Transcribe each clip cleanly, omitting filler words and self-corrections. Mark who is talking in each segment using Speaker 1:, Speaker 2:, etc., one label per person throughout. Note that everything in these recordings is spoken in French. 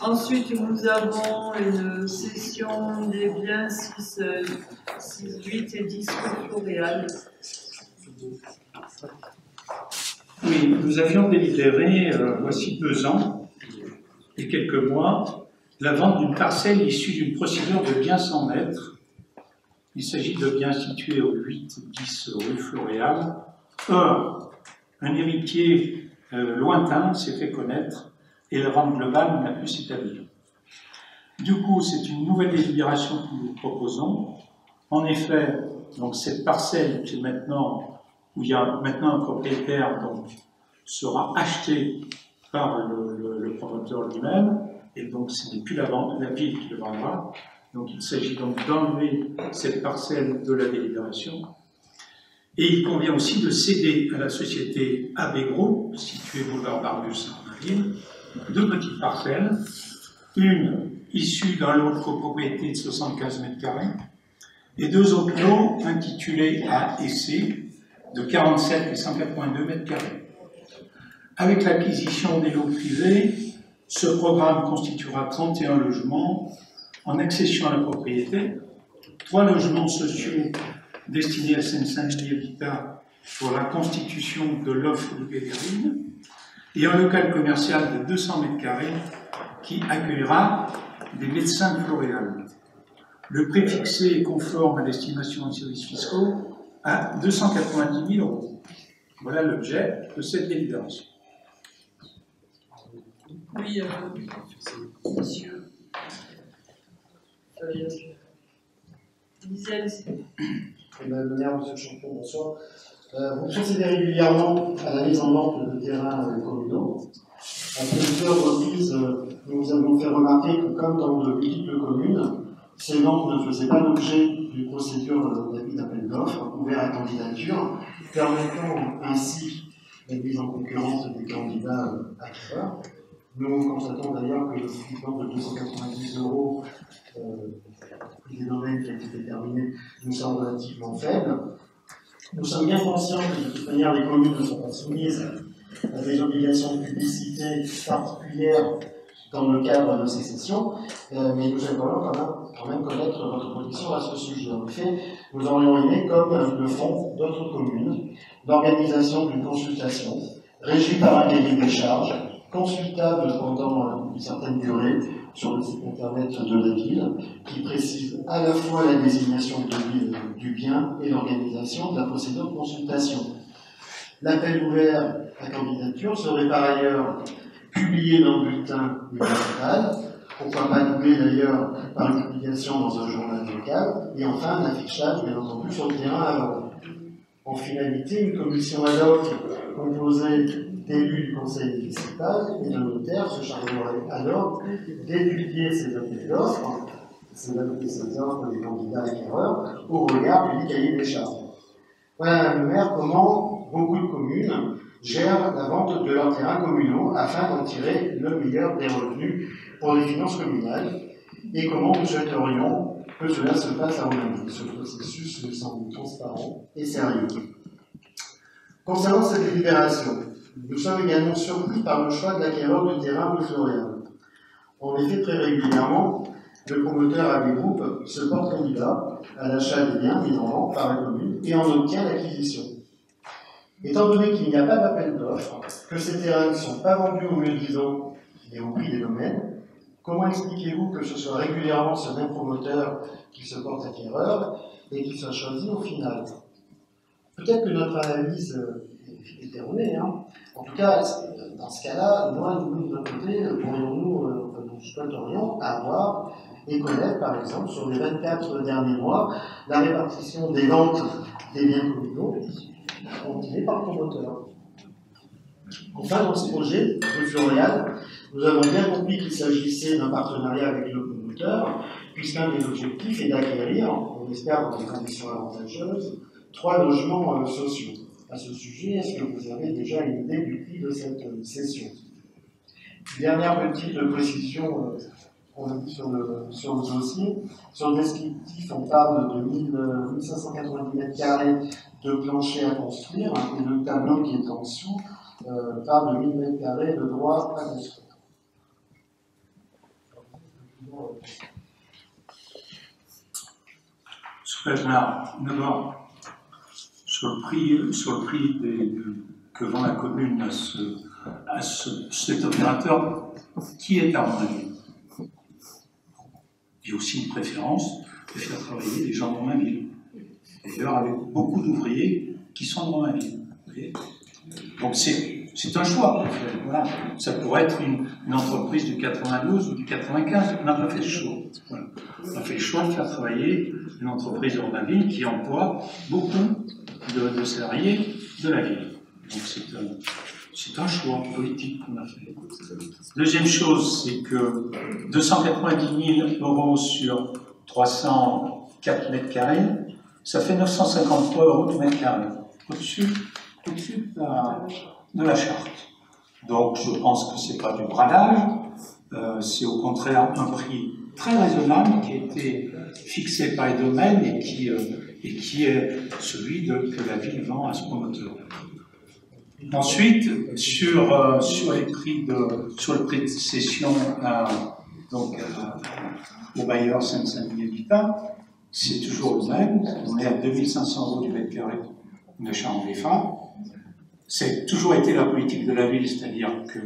Speaker 1: Ensuite, nous avons une cession des biens 6, 8 et 10 rue Floréal.
Speaker 2: Oui, nous avions délibéré, voici 2 ans et quelques mois, la vente d'une parcelle issue d'une procédure de biens sans maître. Il s'agit de biens situés au 8-10 rue Floréal. Or, un héritier lointain s'est fait connaître et la vente globale n'a pu s'établir. Du coup, c'est une nouvelle délibération que nous proposons. En effet, donc cette parcelle qui est maintenant, où il y a maintenant un propriétaire, donc, sera achetée par le promoteur lui-même, et donc ce n'est plus la ville qui le vendra. Donc il s'agit donc d'enlever cette parcelle de la délibération. Et il convient aussi de céder à la société AB Group, située boulevard Barbus à Marine, 2 petites parcelles, une issue d'un lot de copropriété de 75 mètres carrés, et 2 autres lots intitulés A et C, de 47 et 182 mètres carrés. Avec l'acquisition des lots privés, ce programme constituera 31 logements en accession à la propriété, 3 logements sociaux destinés à Seine-Saint-Denis Habitat pour la constitution de l'offre de Pédérine, et un local commercial de 200 mètres carrés qui accueillera des médecins de Floréal. Le prix fixé est conforme à l'estimation des services fiscaux à 290 000 €. Voilà l'objet de cette délibération.
Speaker 1: Oui, monsieur.
Speaker 3: Madame le maire, monsieur le champion, bonsoir. Vous procédez régulièrement à la mise en vente de terrains communaux. À plusieurs reprises, nous vous avons fait remarquer que, comme dans de multiples communes, ces ventes ne faisaient pas l'objet d'une procédure d'appel d'offres ouvert à candidature, permettant ainsi la mise en concurrence des candidats acquéreurs. Nous constatons d'ailleurs que le financement de 290 € des domaines qui a été déterminé nous semble relativement faible. Nous sommes bien conscients que de toute manière les communes ne sont pas soumises à des obligations de publicité particulières dans le cadre de ces sessions, mais nous aimerions quand même connaître votre position à ce sujet. En effet, nous aurions aimé, comme le font d'autres communes, l'organisation d'une consultation régie par un cahier des charges, consultable pendant une certaine durée sur le site internet de la ville, qui précise à la fois la désignation du bien et l'organisation de la procédure de consultation. L'appel ouvert à candidature serait par ailleurs publié dans le bulletin municipal, pourquoi pas doublé d'ailleurs par une publication dans un journal local, et enfin un affichage bien entendu sur le terrain à Londres. En finalité, une commission ad hoc composée d'élus du conseil municipal et de notaires se chargerait alors d'étudier ces appels d'offres, ces offres des candidats acquéreurs, au regard du cahier des charges. Voilà, Madame le maire, comment beaucoup de communes gèrent la vente de leurs terrains communaux afin d'en tirer le meilleur des revenus pour les finances communales, et comment nous souhaiterions que cela se passe à mon avis. Ce processus me semble transparent et sérieux. Concernant cette délibération, nous sommes également surpris par le choix de l'acquéreur du terrain de Floréal. En effet, très régulièrement, le promoteur AB Group se porte candidat à l'achat des biens mis en vente par la commune et en obtient l'acquisition. Étant donné qu'il n'y a pas d'appel d'offres, que ces terrains ne sont pas vendus au mieux disant et au prix des domaines, comment expliquez-vous que ce soit régulièrement ce même promoteur qui se porte acquéreur et qui soit choisi au final? Peut-être que notre analyse est erronée, hein. En tout cas, dans ce cas-là, nous, de notre côté, nous souhaiterions avoir et connaître, par exemple, sur les 24 derniers mois, la répartition des ventes des biens communaux continuée par le promoteur. Enfin, dans ce projet de Floréal, nous avons bien compris qu'il s'agissait d'un partenariat avec le promoteur, puisqu'un des objectifs est d'acquérir, on espère dans des conditions avantageuses, 3 logements sociaux. À ce sujet, est-ce que vous avez déjà une idée du prix de cette cession? Dernière petite précision qu'on a dit sur le dossier. Sur le descriptif, on parle de 1590 mètres carrés de plancher à construire, et le tableau qui est en dessous parle de 1000 mètres carrés de droit à construire.
Speaker 2: D'abord, sur le prix que vend la commune à cet opérateur, qui est à mon avis. Il y a aussi une préférence de faire travailler des gens dans ma ville. D'ailleurs, avec beaucoup d'ouvriers qui sont dans ma ville. Donc c'est un choix. Voilà. Ça pourrait être une entreprise du 92 ou du 95. On n'a pas fait le choix. Voilà. On a fait le choix de faire travailler une entreprise dans ma ville qui emploie beaucoup de salariés de la ville. Donc c'est un choix politique qu'on a fait. Deuxième chose, c'est que 290 000 € sur 304 mètres carrés, ça fait 953 € du mètre carré, au-dessus de la charte. Donc je pense que ce n'est pas du bradage, c'est au contraire un prix très raisonnable qui a été fixé par les domaines et qui est celui que la ville vend à ce promoteur. Ensuite, sur le prix de cession au bailleur Seine-Saint-Denis Habitat, c'est toujours le même. On est à 2500 € du mètre carré d'achat en VFA. C'est toujours été la politique de la ville, c'est-à-dire que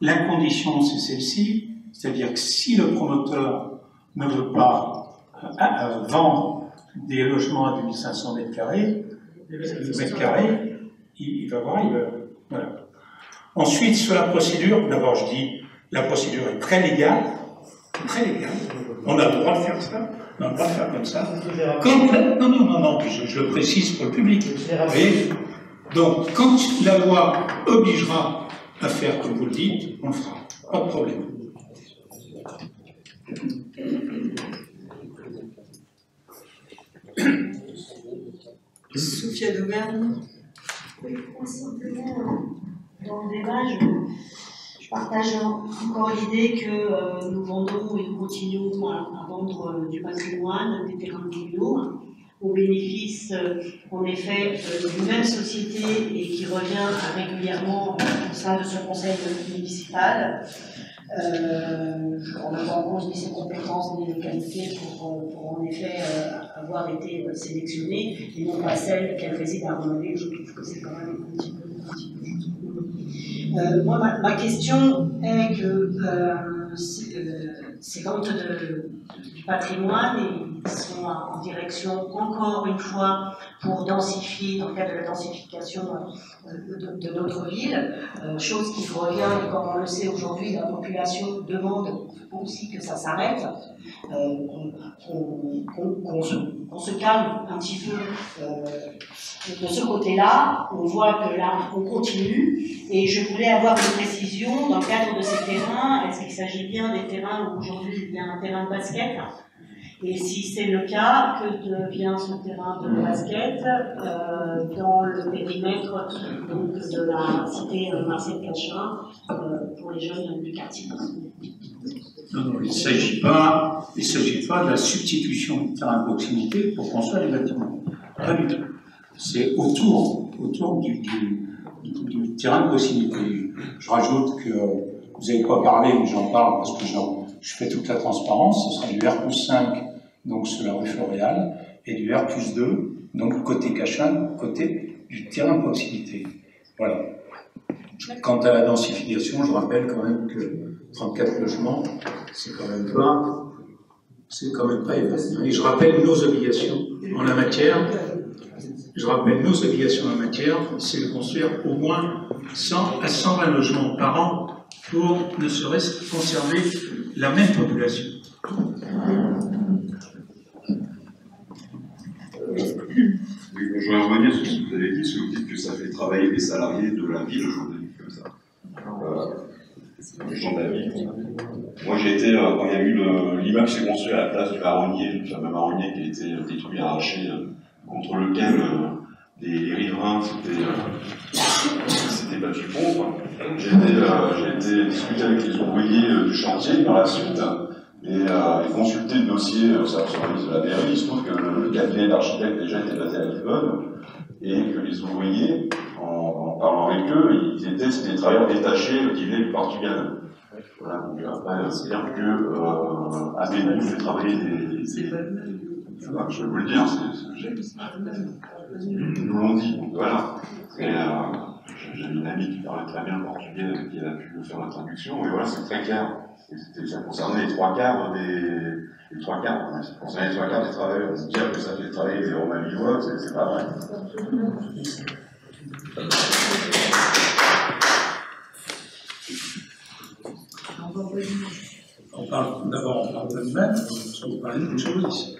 Speaker 2: la condition, c'est celle-ci, c'est-à-dire que si le promoteur ne veut pas vendre des logements à 2500 mètres carrés, il va voir, voilà. Ensuite, sur la procédure, d'abord je dis, la procédure est très légale, on a le droit de faire ça, on a le droit de faire comme ça. Non, je le précise pour le public. Vous voyez ? Donc, quand la loi obligera à faire comme vous le dites, on le fera, pas de problème.
Speaker 1: Sophia Dauvergne.
Speaker 4: Oui, simplement, dans le débat, je partage encore l'idée que nous vendons et nous continuons à vendre du patrimoine, des terrains communaux, au bénéfice, en effet, d'une même société et qui revient régulièrement au sein de ce conseil municipal. On n'a pas en compte ni ses compétences ni les qualités pour en effet avoir été sélectionnée, et non pas celle qu'elle réside à Romainville. Je trouve que c'est quand même un petit peu juste. Moi, ma question est que ces ventes du patrimoine, ils sont en direction, encore une fois, pour densifier, dans le cadre de la densification de notre ville, chose qui revient, et comme on le sait aujourd'hui, la population demande aussi que ça s'arrête, qu'on se calme un petit peu de ce côté-là. On voit que là, on continue, et je voulais avoir une précision dans le cadre de ces terrains. Est-ce qu'il s'agit bien des terrains où aujourd'hui il y a un terrain de basket? Et si c'est le cas, que devient ce terrain de basket dans le périmètre donc, de la cité Marcel Cachin pour les jeunes du quartier?
Speaker 2: Non, il ne s'agit pas de la substitution du terrain de proximité pour construire les bâtiments. Pas du tout. C'est autour du terrain de proximité. Je rajoute que vous n'avez pas parlé, mais j'en parle parce que je fais toute la transparence. Ce sera du R+5, donc sur la rue Floréal, et du R+2, donc côté Cachin, côté du terrain de proximité. Voilà. Quant à la densification, je rappelle quand même que 34 logements, c'est quand même pas évident. Et je rappelle nos obligations en la matière. C'est de construire au moins 100 à 120 logements par an pour ne serait-ce que conserver la même population.
Speaker 5: Oui, je vais revenir sur ce que vous avez dit, parce que vous dites que ça fait travailler les salariés de la ville, aujourd'hui, comme ça. Les gens de la ville. Moi, j'ai été, quand il y a eu l'immeuble qui s'est construit à la place du marronnier, le fameux marronnier qui a été détruit, arraché, contre lequel les riverains s'étaient battus contre. J'ai été discuter avec les ouvriers du chantier par la suite et consulter le dossier au service de la mairie. Il se trouve que le cabinet d'architecte déjà était basé à Lisbonne et que les ouvriers, en parlant avec eux, c'était des travailleurs détachés qui venaient du Portugal. Voilà, donc après, c'est clair que à Bénin, j'ai travaillé des.
Speaker 1: C'est pas le même.
Speaker 5: Enfin, je vais vous le dire, ils nous l'ont dit, donc voilà. J'ai une amie qui parlait très bien le portugais avec qui elle a pu faire la traduction, et voilà, c'est très clair. Ça concernait les trois quarts des travailleurs. Dire que ça fait travailler des Romains lillois, c'est pas vrai.
Speaker 2: On parle d'abord de nous-mêmes, parce qu'on parle d'une chose ici.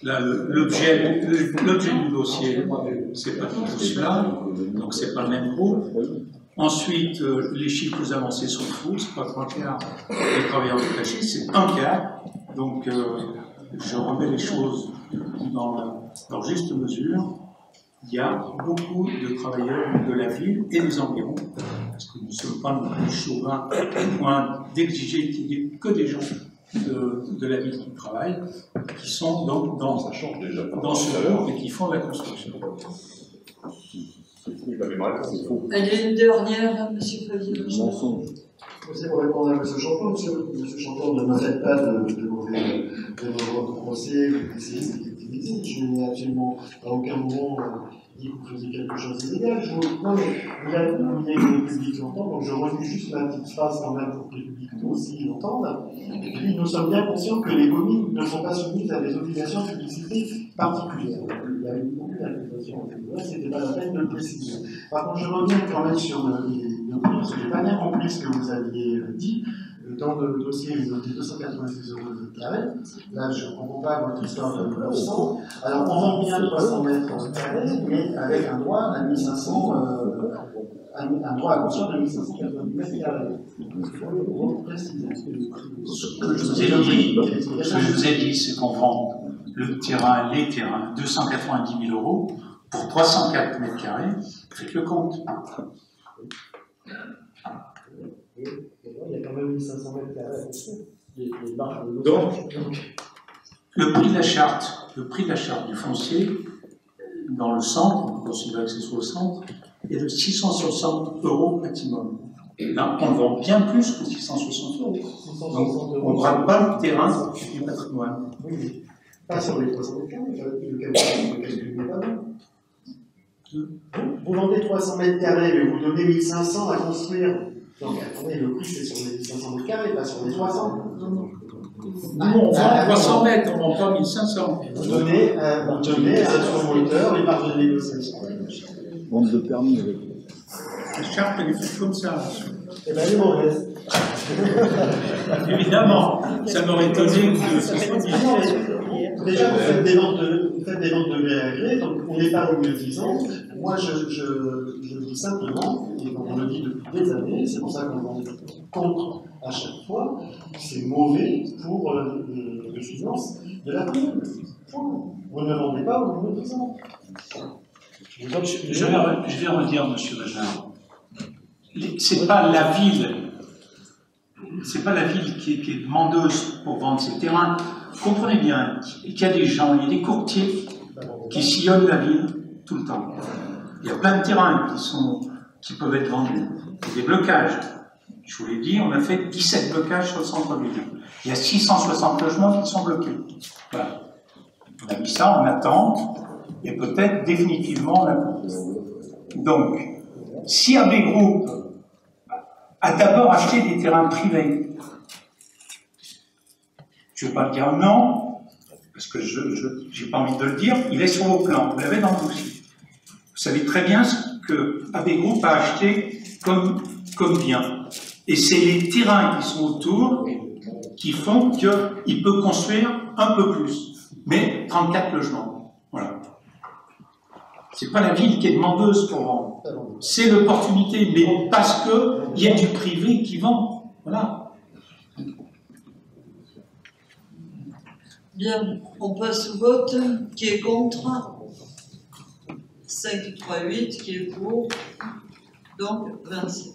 Speaker 2: Là, l'objet du dossier, c'est pas tout cela, donc c'est pas le même groupe. Ensuite, les chiffres que vous avancez sont faux, c'est pas 3 quarts des travailleurs détachés, c'est 1 quart. Donc, je remets les choses dans leur juste mesure. Il y a beaucoup de travailleurs de la ville et des environs, parce que nous ne sommes pas non plus chauvins au point d'exiger qu'il n'y ait que des gens de la ville qui travaillent, qui sont donc dans ce groupe et qui font de la construction.
Speaker 1: Allez, une dernière, M. Fabien.
Speaker 3: C'est pour répondre à M. Champion. M. Champion, ne me faites pas de mauvais procès, de pessimiste, d'effectivité. Je n'ai absolument à aucun moment dit que vous faisiez quelque chose d'illégal. Non, mais vous avez que le public l'entend, donc je redis juste ma petite phrase quand même pour que le public aussi l'entende. Et puis, nous sommes bien conscients que les communes ne sont pas soumises à des obligations de publicité particulières. Il y a eu beaucoup d'accusations, ce n'était pas la peine de le préciser. Par contre, je reviens quand même sur le prix, parce que je n'ai pas bien compris ce que vous aviez dit. Dans le dossier, vous notez 286 € de carré. Là, je ne comprends pas votre histoire de 900. Alors, on vend bien 300 mètres carrés, mais avec un droit à 1500, un droit à construire de 1590 mètres carrés.
Speaker 2: Ce que je vous ai dit, c'est qu'on vend les terrains, 290 000 € pour 304 mètres carrés. Faites le compte.
Speaker 3: Il y a quand même 1500 mètres carrés à construire.
Speaker 2: Donc, le prix de la charte du foncier, dans le centre, on considère que c'est sur le centre, est de 660 € maximum. Là, on vend bien plus que 660 €. Donc, on ne brade pas le terrain du patrimoine.
Speaker 3: Oui, pas sur les 300 mètres carrés, le calcul n'est pas bon. Vous vendez 300 mètres carrés, mais vous donnez 1500 à construire. Donc, attendez, le prix c'est sur les 1500 mètres carrés, pas sur les 300.
Speaker 2: Nous, on vend 300 mètres, on ne vend pas 1500.
Speaker 3: Vous donnez un promoteur et par de négociation.
Speaker 6: Vente de permis avec.
Speaker 2: La charte, elle est faite comme ça.
Speaker 3: Eh bien, elle est mauvaise.
Speaker 2: Évidemment, ça m'aurait étonné que ce soit bien.
Speaker 3: Déjà, vous faites des ventes de gré à gré, donc on n'est pas au mieux disant. Moi, je dis simplement, et on le dit depuis des années, c'est pour ça qu'on est contre à chaque fois, c'est mauvais pour les finances de la commune. Vous ne vendez pas au mieux disant.
Speaker 2: Je vais redire, M. Bajnard. C'est pas la ville qui est demandeuse pour vendre ses terrains. Comprenez bien qu'il y a des gens, il y a des courtiers qui sillonnent la ville tout le temps. Il y a plein de terrains qui peuvent être vendus. Il y a des blocages. Je vous l'ai dit, on a fait 17 blocages sur le centre-ville. Il y a 660 logements qui sont bloqués. Voilà. On a mis ça en attente et peut-être définitivement en attente. Donc, si AB Group a d'abord acheté des terrains privés, je ne vais pas le dire non, parce que je n'ai pas envie de le dire, il est sur vos plans, vous l'avez dans le dossier. Vous savez très bien ce que AB Group a acheté comme bien. Et c'est les terrains qui sont autour qui font qu'il peut construire un peu plus, mais 34 logements. Voilà. C'est pas la ville qui est demandeuse pour vendre. C'est l'opportunité, mais parce qu'il y a du privé qui vend. Voilà.
Speaker 1: Bien, on passe au vote. Qui est contre? 5, 3, 8. Qui est pour? Donc, 27.